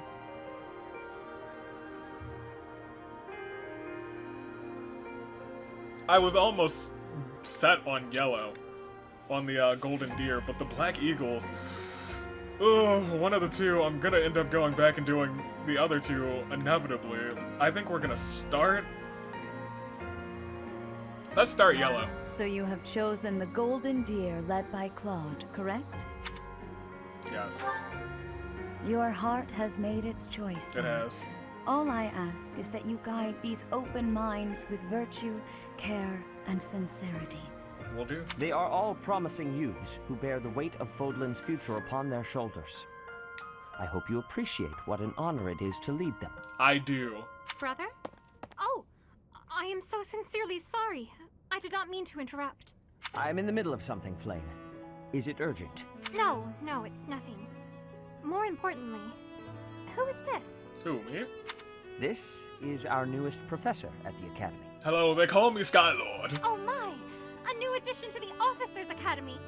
I was almost set on yellow, on the Golden Deer, but the Black Eagles, one of the 2, I'm gonna end up going back and doing the other 2 inevitably. I think we're gonna start. Let's start yellow. So you have chosen the Golden Deer led by Claude, correct? Yes. Your heart has made its choice. It has. All I ask is that you guide these open minds with virtue, care, and sincerity. Will do. They are all promising youths who bear the weight of Fodlan's future upon their shoulders. I hope you appreciate what an honor it is to lead them. I do. Brother? Oh, I am so sincerely sorry. I did not mean to interrupt. I'm in the middle of something, Flame. Is it urgent? No, it's nothing. More importantly, who is this? Who, me? This is our newest professor at the Academy. Hello, they call me Skylord. Oh my! A new addition to the Officers Academy.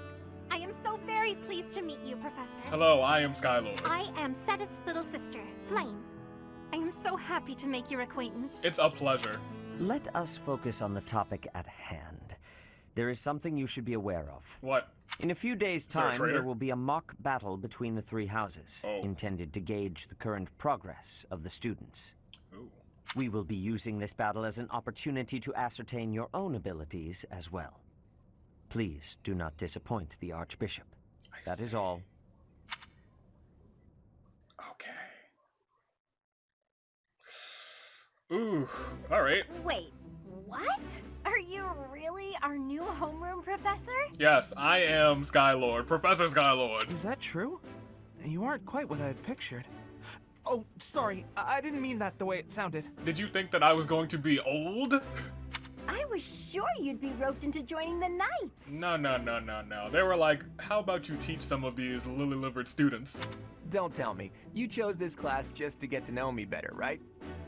I am so very pleased to meet you, Professor. Hello, I am Skylord. I am Sedith's little sister, Flame. I am so happy to make your acquaintance. It's a pleasure. Let us focus on the topic at hand. There is something you should be aware of. What? In a few days' time, there will be a mock battle between the 3 houses, intended to gauge the current progress of the students. We will be using this battle as an opportunity to ascertain your own abilities as well. Please do not disappoint the Archbishop. That is all. Okay. Ooh, alright. Wait, what? Are you really our new homeroom professor? Yes, I am Skylord, Professor Skylord. Is that true? You aren't quite what I had pictured. Oh, sorry, I didn't mean that the way it sounded. Did you think that I was going to be old? I was sure you'd be roped into joining the Knights. No. They were like, how about you teach some of these lily-livered students? Don't tell me. You chose this class just to get to know me better, right?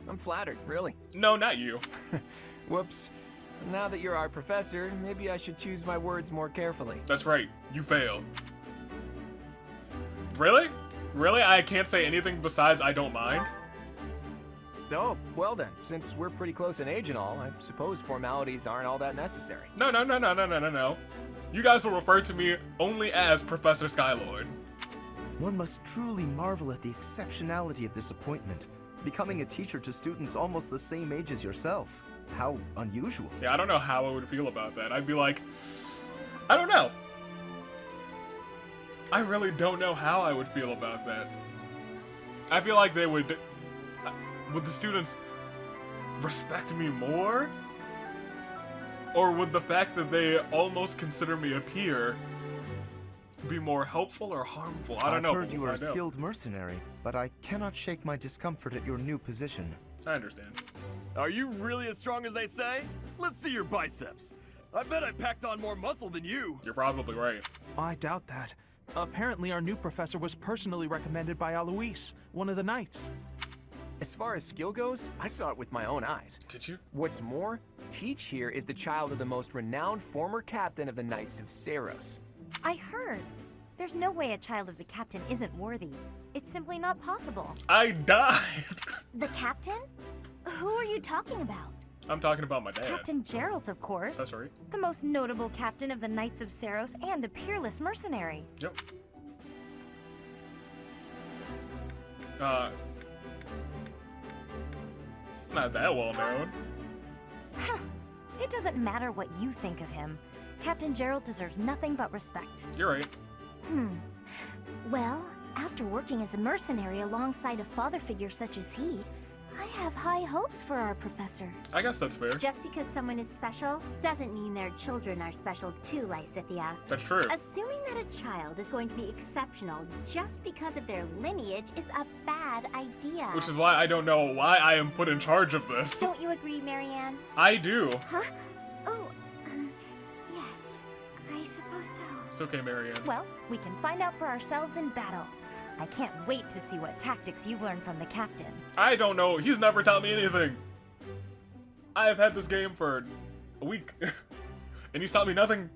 I'm flattered, really. No, not you. Whoops. Now that you're our professor, maybe I should choose my words more carefully. That's right. You failed. Really? Really? I can't say anything besides I don't mind? Oh, well then, since we're pretty close in age and all, I suppose formalities aren't all that necessary. No. You guys will refer to me only as Professor Skylord. One must truly marvel at the exceptionality of this appointment. Becoming a teacher to students almost the same age as yourself. How unusual. Yeah, I don't know how I would feel about that. I'd be like, I don't know. I really don't know how I would feel about that. I feel like they would the students respect me more? Or would the fact that they almost consider me a peer be more helpful or harmful? I don't know. I've heard you are a skilled mercenary, but I cannot shake my discomfort at your new position. I understand. Are you really as strong as they say? Let's see your biceps. I bet I packed on more muscle than you. You're probably right. I doubt that. Apparently, our new professor was personally recommended by Alois, one of the knights. As far as skill goes, I saw it with my own eyes. Did you? What's more, Teach here is the child of the most renowned former captain of the Knights of Seiros. I heard. There's no way a child of the captain isn't worthy. It's simply not possible. I died! The captain? Who are you talking about? I'm talking about my dad. Captain Geralt, of course. That's right. The most notable captain of the Knights of Seiros and a peerless mercenary. Yep. It's not that well known. Huh. It doesn't matter what you think of him. Captain Geralt deserves nothing but respect. You're right. Well, after working as a mercenary alongside a father figure such as he, I have high hopes for our professor. I guess that's fair. Just because someone is special doesn't mean their children are special too, Lysithia. That's true. Assuming that a child is going to be exceptional just because of their lineage is a bad idea. Which is why I don't know why I am put in charge of this. Don't you agree, Marianne? I do. Huh? Oh, yes. I suppose so. It's okay, Marianne. Well, we can find out for ourselves in battle. I can't wait to see what tactics you've learned from the captain. I don't know. He's never taught me anything. I have had this game for a week, and he's taught me nothing.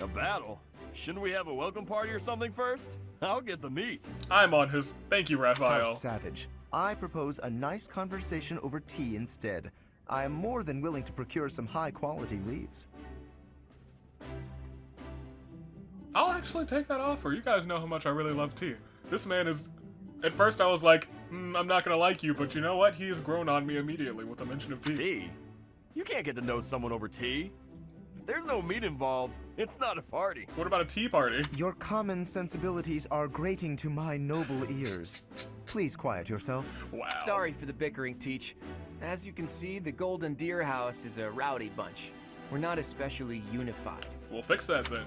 A battle? Shouldn't we have a welcome party or something first? I'll get the meat. I'm on his. Thank you, Raphael. How savage. I propose a nice conversation over tea instead. I am more than willing to procure some high-quality leaves. I'll actually take that offer. You guys know how much I really love tea. This man is... At first I was like, I'm not gonna like you, but you know what? He has grown on me immediately with the mention of tea. Tea? You can't get to know someone over tea. If there's no meat involved, it's not a party. What about a tea party? Your common sensibilities are grating to my noble ears. Please quiet yourself. Wow. Sorry for the bickering, Teach. As you can see, the Golden Deer House is a rowdy bunch. We're not especially unified. We'll fix that then.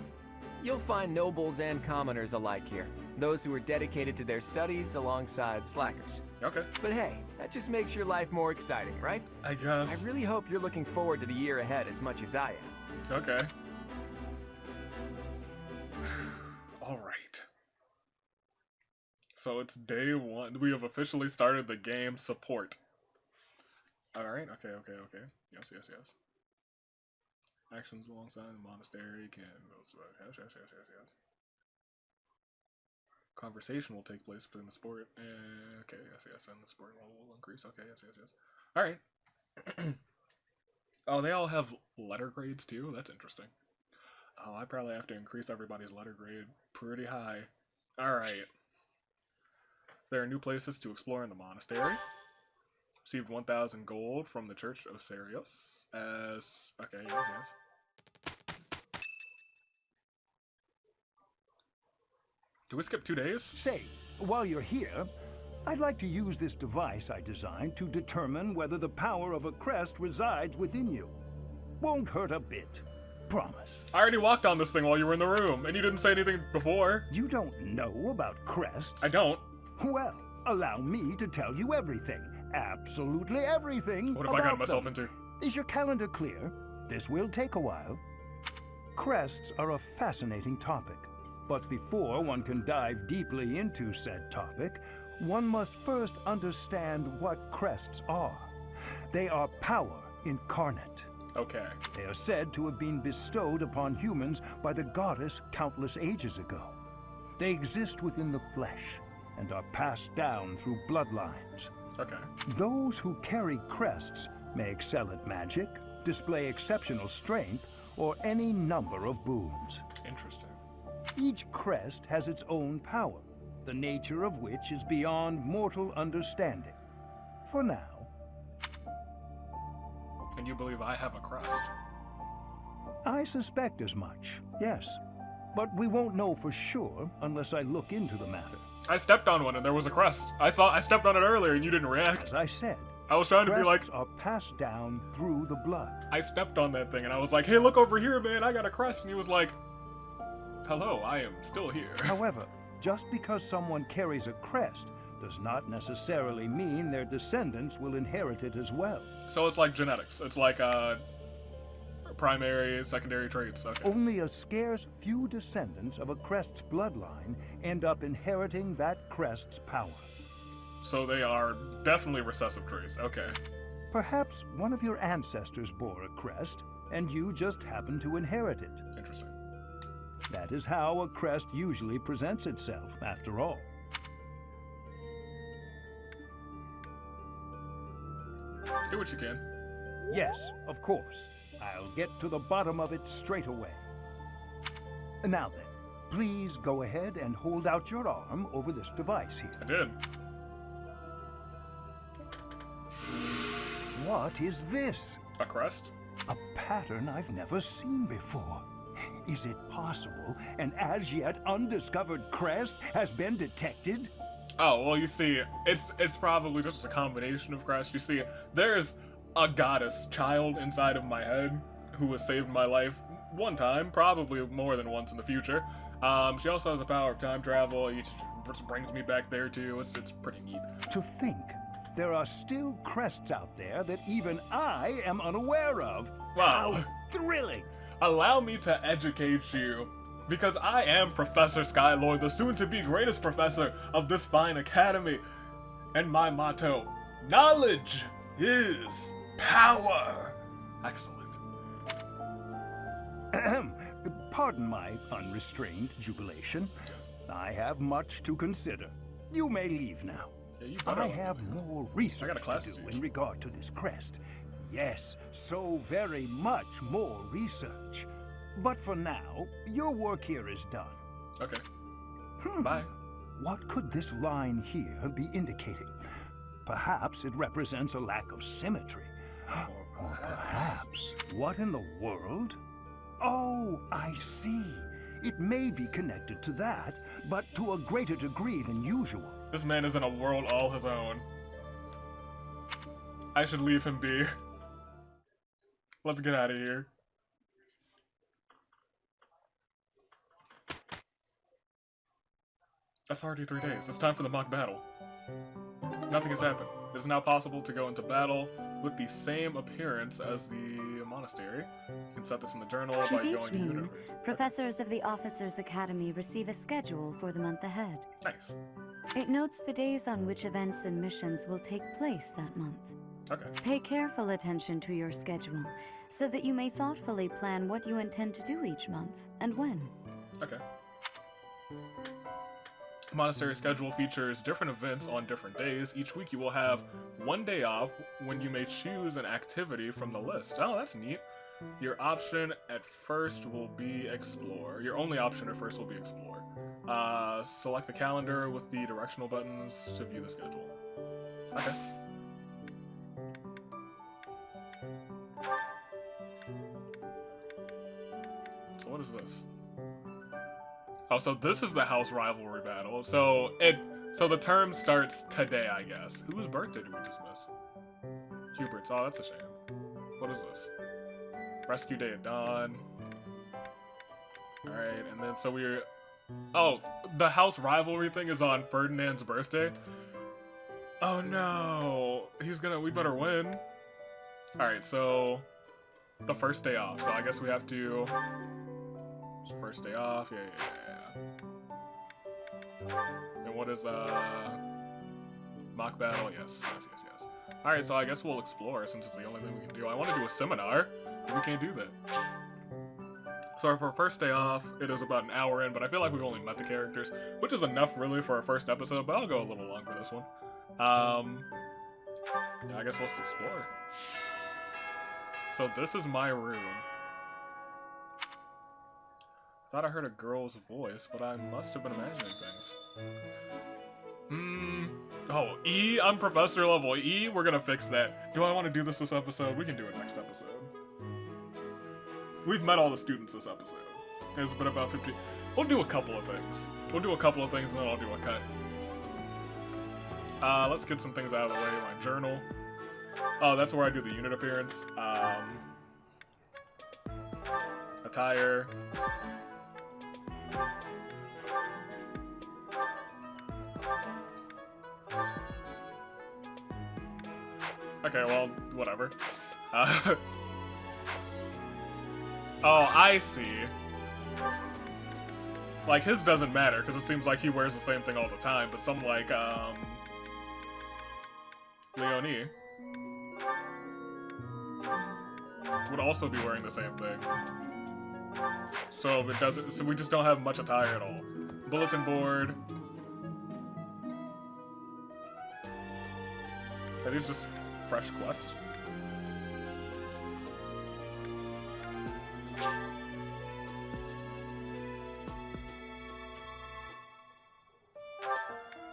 You'll find nobles and commoners alike here. Those who are dedicated to their studies alongside slackers. Okay. But hey, that just makes your life more exciting, right? I guess. I really hope you're looking forward to the year ahead as much as I am. Okay. All right. So it's day 1. We have officially started the game support. All right. Okay. Yes. Actions alongside the monastery can yes. Conversation will take place between the sport and yes, and the sport level will increase. Okay, yes. All right. Oh, they all have letter grades too. That's interesting. Oh, I probably have to increase everybody's letter grade pretty high. All right. There are new places to explore in the monastery. Received 1,000 gold from the Church of Seiros as... Okay, yes. Do we skip 2 days? Say, while you're here, I'd like to use this device I designed to determine whether the power of a crest resides within you. Won't hurt a bit. Promise. I already walked on this thing while you were in the room, and you didn't say anything before. You don't know about crests? I don't. Well, allow me to tell you everything. Absolutely everything. What have I gotten myself into? Is your calendar clear? This will take a while. Crests are a fascinating topic. But before one can dive deeply into said topic, one must first understand what crests are. They are power incarnate. Okay. They are said to have been bestowed upon humans by the goddess countless ages ago. They exist within the flesh and are passed down through bloodlines. Okay. Those who carry crests may excel at magic, display exceptional strength, or any number of boons. Interesting. Each crest has its own power. the nature of which is beyond mortal understanding. For now. And you believe I have a crest? I suspect as much, yes. But we won't know for sure unless I look into the matter. I stepped on one and there was a crest. I stepped on it earlier and you didn't react. As I said, I was trying to be like, crests are passed down through the blood. I stepped on that thing and I was like, hey, look over here, man, I got a crest. And he was like, hello, I am still here. However, just because someone carries a crest does not necessarily mean their descendants will inherit it as well. So it's like genetics. It's like primary, secondary traits. Okay. Only a scarce few descendants of a crest's bloodline end up inheriting that crest's power. So they are definitely recessive traits. Okay. Perhaps one of your ancestors bore a crest, and you just happen to inherit it. Interesting. That is how a crest usually presents itself, after all. Do what you can. Yes, of course. I'll get to the bottom of it straight away. Now then, please go ahead and hold out your arm over this device here. I did. What is this? A crest? A pattern I've never seen before. Is it possible an as yet undiscovered crest has been detected? Oh, well, you see, it's probably just a combination of crests. You see, there's a goddess child inside of my head who has saved my life one time, probably more than once in the future. She also has a power of time travel. It just brings me back there too. It's pretty neat. To think there are still crests out there that even I am unaware of. Wow. How thrilling! Allow me to educate you, because I am Professor Skylord, the soon-to-be greatest professor of this fine academy. And my motto, knowledge is power. Excellent. Pardon my unrestrained jubilation. I have much to consider. You may leave now. Yeah, I have more research to do in regard to this crest. Yes, so very much more research. But for now, your work here is done. Okay. Bye. What could this line here be indicating? Perhaps it represents a lack of symmetry. Or perhaps, what in the world? Oh, I see. It may be connected to that, but to a greater degree than usual. This man is in a world all his own. I should leave him be. Let's get out of here. That's already 3 days. It's time for the mock battle. Nothing has happened. It is now possible to go into battle with the same appearance as the monastery. You can set this in the journal by With going each to moon, Unit. professors of the Officers' Academy receive a schedule for the month ahead. Nice. It notes the days on which events and missions will take place that month. Okay. Pay careful attention to your schedule, so that you may thoughtfully plan what you intend to do each month, and when. Okay. Monastery schedule features different events on different days. Each week you will have one day off when you may choose an activity from the list. Oh, that's neat. Your option at first will be Explore. Your only option at first will be Explore. Select the calendar with the directional buttons to view the schedule. Okay. So what is this? Oh, so this is the house rivalry battle. So the term starts today, I guess. Whose birthday did we just miss? Hubert's. Oh, that's a shame. What is this? Rescue Day at Dawn. Alright, and then so we're... Oh, the house rivalry thing is on Ferdinand's birthday? Oh no! We better win. Alright, so... The first day off, so I guess we have to... First day off, yeah. And what is, mock battle? Yes. Alright, so I guess we'll explore since it's the only thing we can do. I want to do a seminar, but we can't do that. So for our first day off, it is about an hour in, but I feel like we've only met the characters, which is enough really for our first episode, but I'll go a little long for this one. Yeah, I guess let's explore. So this is my room. Thought I heard a girl's voice, but I must have been imagining things. Oh, E? I'm professor level E? We're gonna fix that. Do I want to do this episode? We can do it next episode. We've met all the students this episode. There's been about 50. We'll do a couple of things. We'll do a couple of things and then I'll do a cut. Let's get some things out of the way. My journal. Oh, that's where I do the unit appearance. Attire. Okay, well, whatever. Oh, I see. Like, his doesn't matter, because it seems like he wears the same thing all the time, but some, like, Leonie would also be wearing the same thing. So it doesn't, so we just don't have much attire at all. Bulletin board. Are these just fresh quests?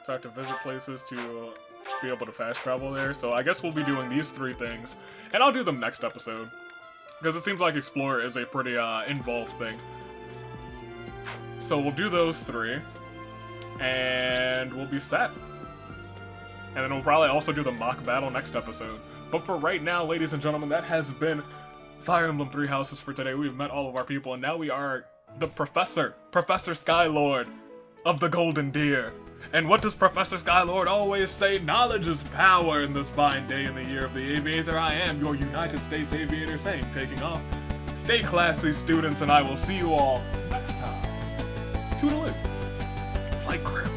So I have to visit places to be able to fast travel there. So I guess we'll be doing these 3 things. And I'll do them next episode. Because it seems like Explorer is a pretty involved thing. So we'll do those 3. And we'll be set. And then we'll probably also do the mock battle next episode. But for right now, ladies and gentlemen, that has been Fire Emblem 3 Houses for today. We've met all of our people, and now we are the Professor Skylord of the Golden Deer. And what does Professor Skylord always say? Knowledge is power in this fine day in the year of the aviator. I am your United States Aviator saying, taking off. Stay classy, students, and I will see you all next time. Toodaloo. Flight crew.